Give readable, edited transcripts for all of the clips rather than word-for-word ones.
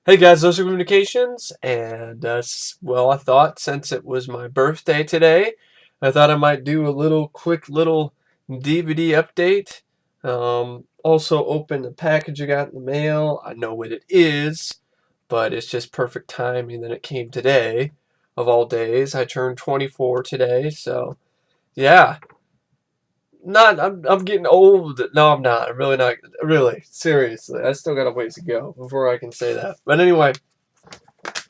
Hey guys, those are communications, and well, I thought since it was my birthday today, I thought I might do a quick little DVD update. Also open the package I got in the mail. I know what it is, but it's just perfect timing that it came today, of all days. I turned 24 today, so yeah. Not, I'm getting old. No, I'm not. I'm really not. Really, seriously, I still got a ways to go before I can say that. But anyway.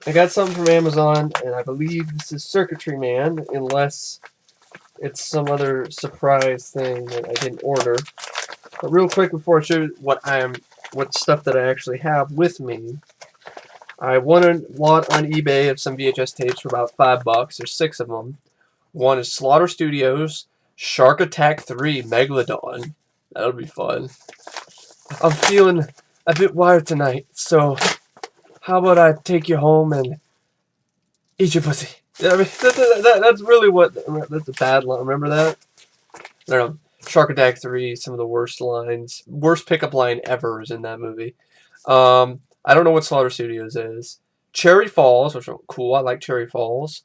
I got something from Amazon, and I believe this is Circuitry Man, unless it's some other surprise thing that I didn't order. But real quick before I show you what stuff that I actually have with me, I won a lot on eBay of some VHS tapes for about $5. There's 6 of them. One is Slaughter Studios Shark Attack 3 Megalodon. That'll be fun. I'm feeling a bit wired tonight, so how about I take you home and eat your pussy? Yeah, I mean, that's really what. That's a bad line. Remember that? I don't know. Shark Attack 3, some of the worst lines. Worst pickup line ever is in that movie. I don't know what Slaughter Studios is. Cherry Falls, which are cool. I like Cherry Falls.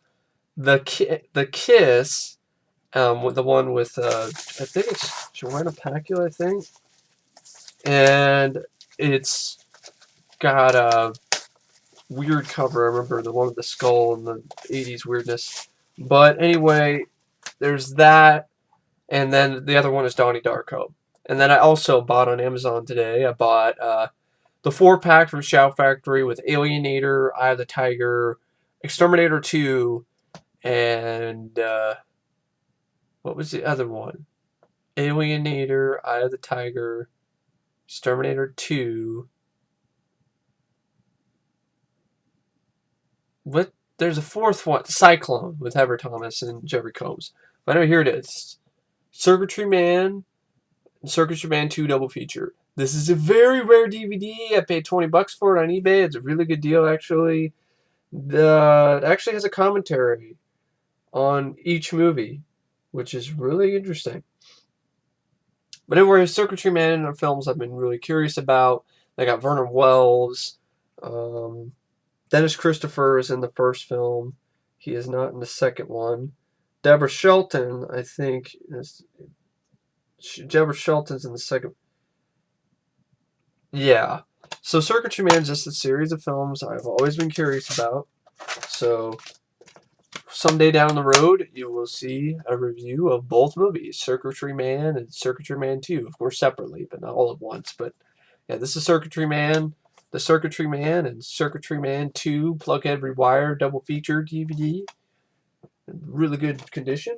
The Kiss, with the one with, I think it's Joanna Pacula, I think. And it's got a weird cover. I remember the one with the skull and the 80s weirdness. But anyway, there's that, and then the other one is Donnie Darko. And then I also bought on Amazon today. I bought the 4-pack from Shout Factory with Alienator, Eye of the Tiger, Exterminator 2, and what was the other one? Alienator, Eye of the Tiger, Exterminator 2. What? There's a fourth one, Cyclone, with Heather Thomas and Jeffrey Combs. But anyway, here it is. Circuitry Man and Circuitry Man 2 double feature. This is a very rare DVD. I paid $20 for it on eBay. It's a really good deal, actually. It actually has a commentary on each movie, which is really interesting. But anyway, Circuitry Man are films I've been really curious about. They got Vernon Wells. Dennis Christopher is in the first film. He is not in the second one. Deborah Shelton, I think, Deborah Shelton's in the second. Yeah. So Circuitry Man is just a series of films I've always been curious about. So someday down the road, you will see a review of both movies, Circuitry Man and Circuitry Man 2, of course separately, but not all at once. But yeah, this is Circuitry Man, the Circuitry Man, and Circuitry Man 2 Plughead Rewire double feature DVD. In really good condition,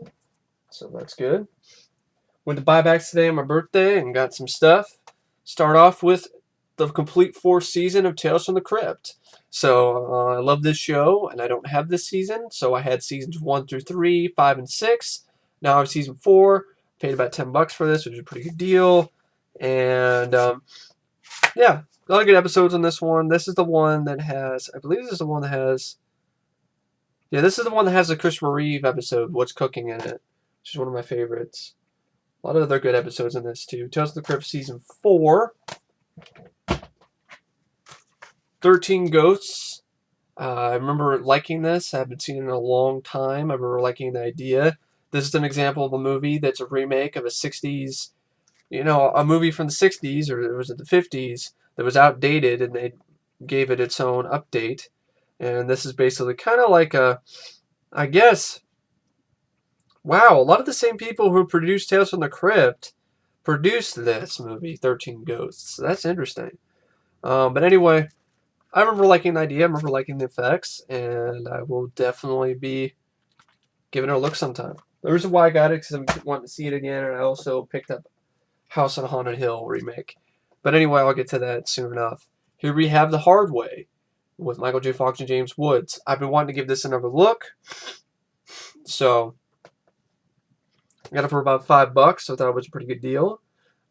so that's good. Went to buybacks today on my birthday and got some stuff. Start off with the complete 4th season of Tales from the Crypt. So I love this show, and I don't have this season, so I had seasons 1 through 3, 5, and 6. Now I have season 4. Paid about $10 for this, which is a pretty good deal. And yeah, a lot of good episodes on this one. This is the one that has, I believe this is the one that has, yeah, this is the one that has the Christopher Reeve episode, What's Cooking in It, which is one of my favorites. A lot of other good episodes in this too. Tales of the Crypt season 4. 13 Ghosts. I remember liking this. I haven't seen it in a long time. I remember liking the idea. This is an example of a movie that's a remake of a 60s, a movie from the 60s, or was it the 50s, that was outdated, and they gave it its own update. And this is basically kind of like I guess, wow, a lot of the same people who produced Tales from the Crypt produced this movie, 13 Ghosts. That's interesting. But anyway, I remember liking the idea. I remember liking the effects, and I will definitely be giving it a look sometime. The reason why I got it is because I'm wanting to see it again, and I also picked up House on Haunted Hill remake. But anyway, I'll get to that soon enough. Here we have The Hard Way with Michael J. Fox and James Woods. I've been wanting to give this another look, so I got it for about $5, so I thought it was a pretty good deal.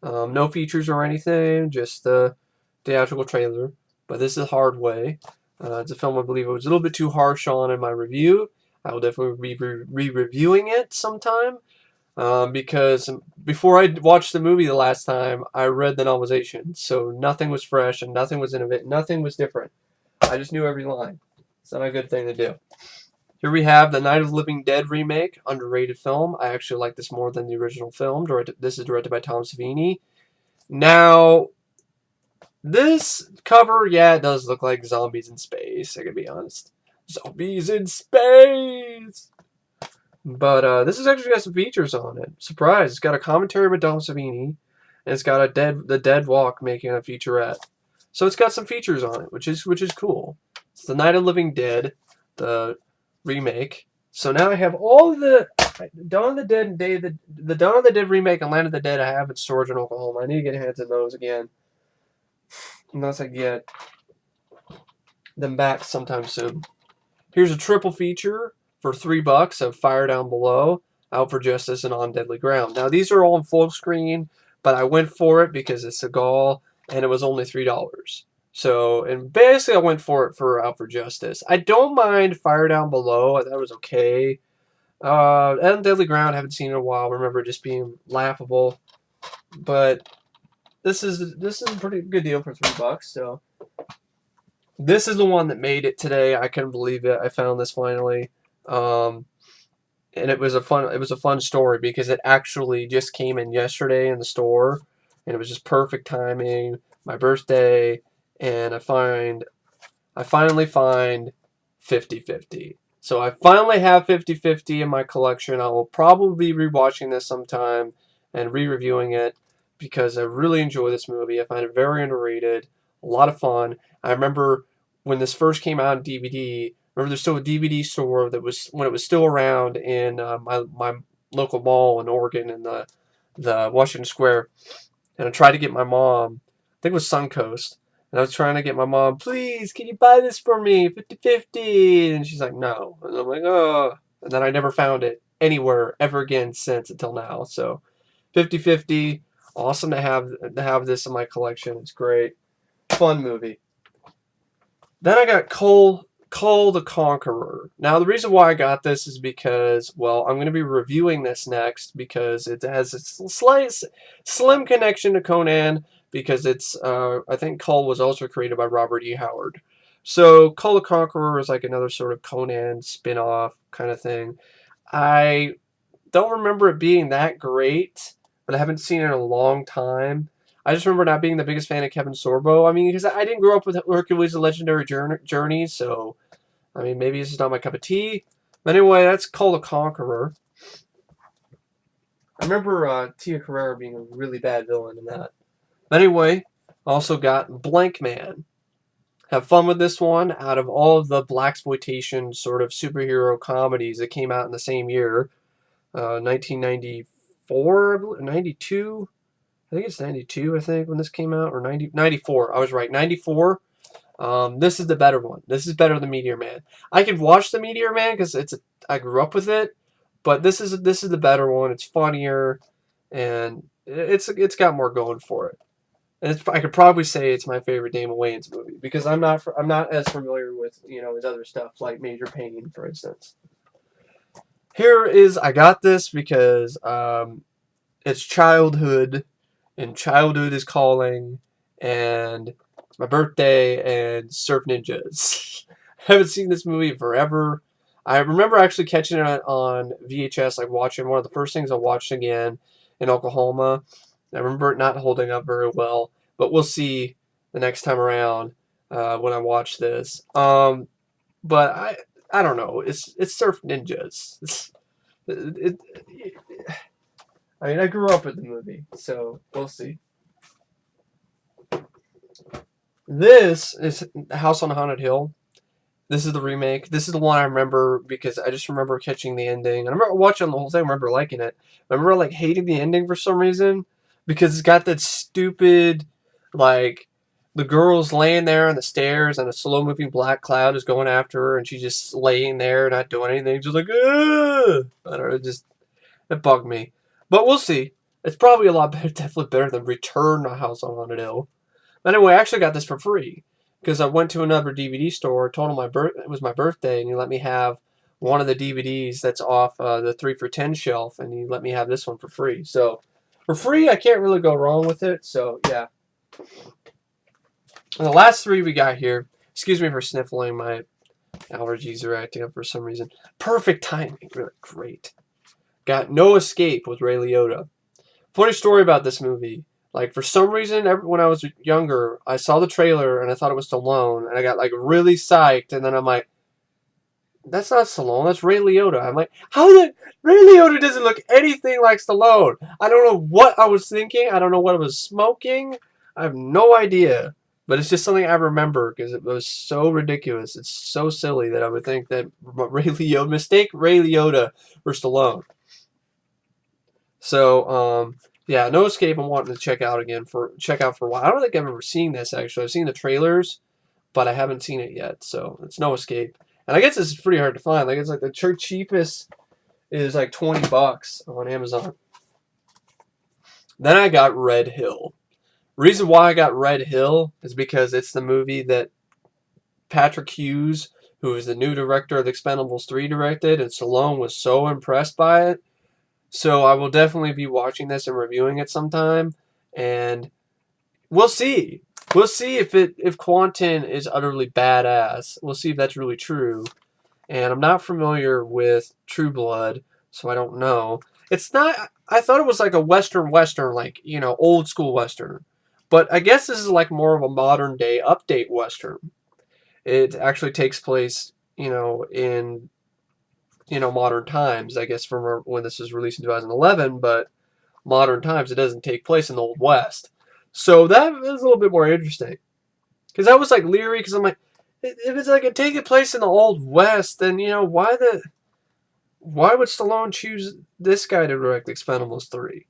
No features or anything, just the theatrical trailer. But this is The Hard Way. It's a film I believe I was a little bit too harsh on in my review. I will definitely be re-reviewing it sometime. Because before I watched the movie the last time, I read the novelization. So nothing was fresh and nothing was innovative. Nothing was different. I just knew every line. It's not a good thing to do. Here we have the Night of the Living Dead remake, underrated film. I actually like this more than the original film. This is directed by Tom Savini. Now, this cover, yeah, it does look like zombies in space, I can be honest. Zombies in space! But this has actually got some features on it. Surprise! It's got a commentary by Tom Savini, and it's got the Dead Walk making a featurette. So it's got some features on it, which is cool. It's the Night of the Living Dead, the remake. So now I have all of the Dawn of the Dead and the Dawn of the Dead remake and Land of the Dead I have in storage in Oklahoma. I need to get hands on those again, unless I get them back sometime soon. Here's a triple feature for $3 of Fire Down Below, Out for Justice, and On Deadly Ground. Now these are all in full screen, but I went for it because it's Seagal and it was only $3. So, and basically I went for it for Out for Justice. I don't mind Fire Down Below. I thought it was okay. On Deadly Ground, I haven't seen it in a while. I remember it just being laughable. But this is a pretty good deal for $3. So this is the one that made it today. I couldn't believe it. I found this finally. And it was a fun story because it actually just came in yesterday in the store, and it was just perfect timing, my birthday, and I finally find 50/50. So I finally have 50/50 in my collection. I will probably be rewatching this sometime and re-reviewing it because I really enjoy this movie. I find it very underrated, a lot of fun. I remember when this first came out on DVD. Remember, there's still a DVD store that was when it was still around in my local mall in Oregon in the Washington Square, and I tried to get my mom. I think it was Suncoast, and I was trying to get my mom, please, can you buy this for me, 50/50? And she's like, no, and I'm like, oh, and then I never found it anywhere ever again since until now. So, 50/50, awesome to have this in my collection. It's great, fun movie. Then I got Kull the Conqueror. Now, the reason why I got this is because, well, I'm going to be reviewing this next because it has a slim connection to Conan because it's, I think Kull was also created by Robert E. Howard. So, Kull the Conqueror is like another sort of Conan spin-off kind of thing. I don't remember it being that great, but I haven't seen it in a long time. I just remember not being the biggest fan of Kevin Sorbo. I mean, because I didn't grow up with Hercules' The Legendary Journey, so, I mean, maybe this is not my cup of tea. But anyway, that's Kull the Conqueror. I remember Tia Carrere being a really bad villain in that. But anyway, also got Blank Man. Have fun with this one. Out of all of the blaxploitation sort of superhero comedies that came out in the same year, 1994, 92. I think it's 92, I think, when this came out, or 94. I was right, 94. This is the better one. This is better than Meteor Man. I could watch the Meteor Man because I grew up with it, but this is the better one. It's funnier, and it's got more going for it. And I could probably say it's my favorite Damon Wayans movie because I'm not as familiar with his other stuff like Major Payne, for instance. I got this because it's childhood. And childhood is calling, and it's my birthday, and Surf Ninjas. I haven't seen this movie in forever. I remember actually catching it on VHS, like watching one of the first things I watched again in Oklahoma. I remember it not holding up very well, but we'll see the next time around when I watch this. But I don't know. It's Surf Ninjas. I mean, I grew up with the movie, so we'll see. This is House on Haunted Hill. This is the remake. This is the one I remember because I just remember catching the ending. I remember watching the whole thing. I remember liking it. I remember like hating the ending for some reason because it's got that stupid, like, the girl's laying there on the stairs and a slow-moving black cloud is going after her and she's just laying there not doing anything. Just like, ugh! I don't know, it bugged me. But we'll see. It's probably a lot better, definitely better than Return to House on Haunted Hill. But anyway, I actually got this for free because I went to another DVD store, told them it was my birthday, and he let me have one of the DVDs that's off the 3 for $10 shelf, and he let me have this one for free. So for free, I can't really go wrong with it. So yeah. And the last three we got here. Excuse me for sniffling. My allergies are acting up for some reason. Perfect timing. Really great. Got No Escape with Ray Liotta. Funny story about this movie. Like, for some reason, when I was younger, I saw the trailer and I thought it was Stallone, and I got like really psyched, and then I'm like, that's not Stallone, that's Ray Liotta. I'm like, how the Ray Liotta doesn't look anything like Stallone? I don't know what I was thinking. I don't know what I was smoking. I have no idea. But it's just something I remember because it was so ridiculous. It's so silly that I would think that mistake Ray Liotta for Stallone. So, yeah, No Escape I'm wanting to check out for a while. I don't think I've ever seen this, actually. I've seen the trailers, but I haven't seen it yet. So, it's No Escape. And I guess this is pretty hard to find. Like, it's like the cheapest is like $20 on Amazon. Then I got Red Hill. Reason why I got Red Hill is because it's the movie that Patrick Hughes, who is the new director of The Expendables 3, directed, and Stallone was so impressed by it. So I will definitely be watching this and reviewing it sometime, and we'll see. We'll see if Quentin is utterly badass. We'll see if that's really true. And I'm not familiar with True Blood, so I don't know. It's not. I thought it was like a western, like, you know, old school western, but I guess this is like more of a modern day update western. It actually takes place, you know, in modern times, I guess, from when this was released in 2011, but modern times. It doesn't take place in the Old West. So that is a little bit more interesting. Because I was like leery, because I'm like, if it's like it taking place in the Old West, then, you know, why would Stallone choose this guy to direct Expendables 3?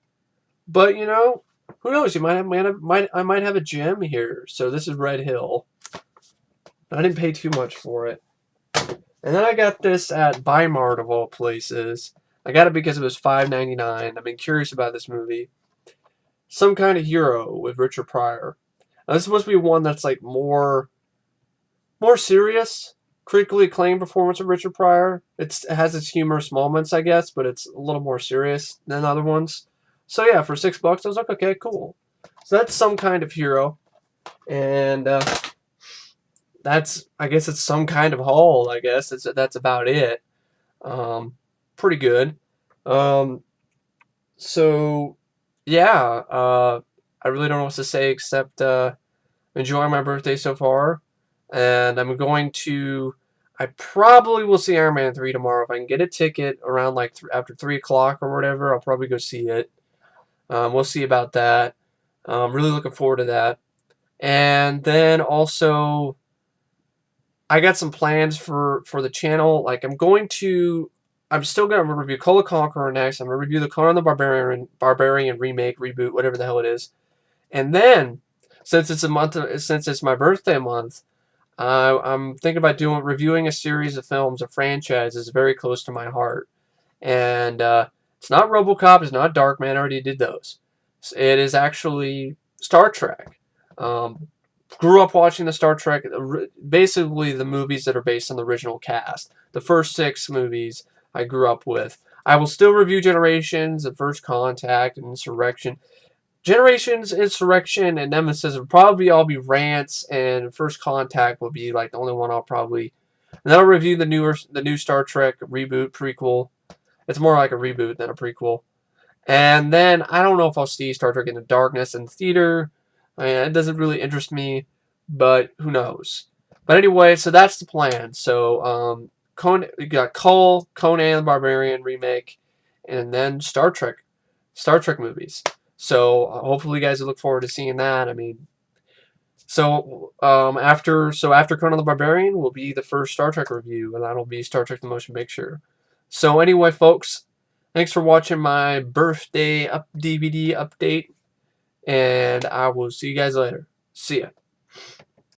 But, you know, who knows? I might have a gem here. So this is Red Hill. I didn't pay too much for it. And then I got this at Weimart, of all places. I got it because it was $5.99. I've been curious about this movie. Some Kind of Hero with Richard Pryor. Now, this is supposed to be one that's like more serious, critically acclaimed performance of Richard Pryor. It has its humorous moments, I guess, but it's a little more serious than other ones. So yeah, for $6, I was like, okay, cool. So that's Some Kind of Hero, and I guess it's some kind of haul. I guess that's about it. Pretty good. So yeah, I really don't know what to say except enjoy my birthday so far, and I'm going to. I probably will see Iron Man 3 tomorrow if I can get a ticket around like after 3 o'clock or whatever. I'll probably go see it. We'll see about that. I'm really looking forward to that, and then also, I got some plans for the channel. Like, I'm still going to review Kull and Conan next. I'm going to review the Conan the Barbarian remake, reboot, whatever the hell it is. And then, since it's my birthday month, I'm thinking about reviewing a series of films, a franchise that's very close to my heart. And it's not RoboCop, it's not Darkman, I already did those. It is actually Star Trek. Grew up watching the Star Trek, basically the movies that are based on the original cast. The first 6 movies I grew up with. I will still review Generations and First Contact and Insurrection. Generations, Insurrection, and Nemesis will probably all be rants, and First Contact will be like the only one I'll probably. And then I'll review the new Star Trek reboot prequel. It's more like a reboot than a prequel. And then I don't know if I'll see Star Trek Into Darkness in the theater. I mean, it doesn't really interest me, but who knows? But anyway, so that's the plan. So you got Kull, Conan the Barbarian remake, and then Star Trek movies. So hopefully you guys look forward to seeing that. I mean, so after Conan the Barbarian will be the first Star Trek review, and that'll be Star Trek: The Motion Picture. So anyway, folks, thanks for watching my birthday DVD update. And I will see you guys later. See ya.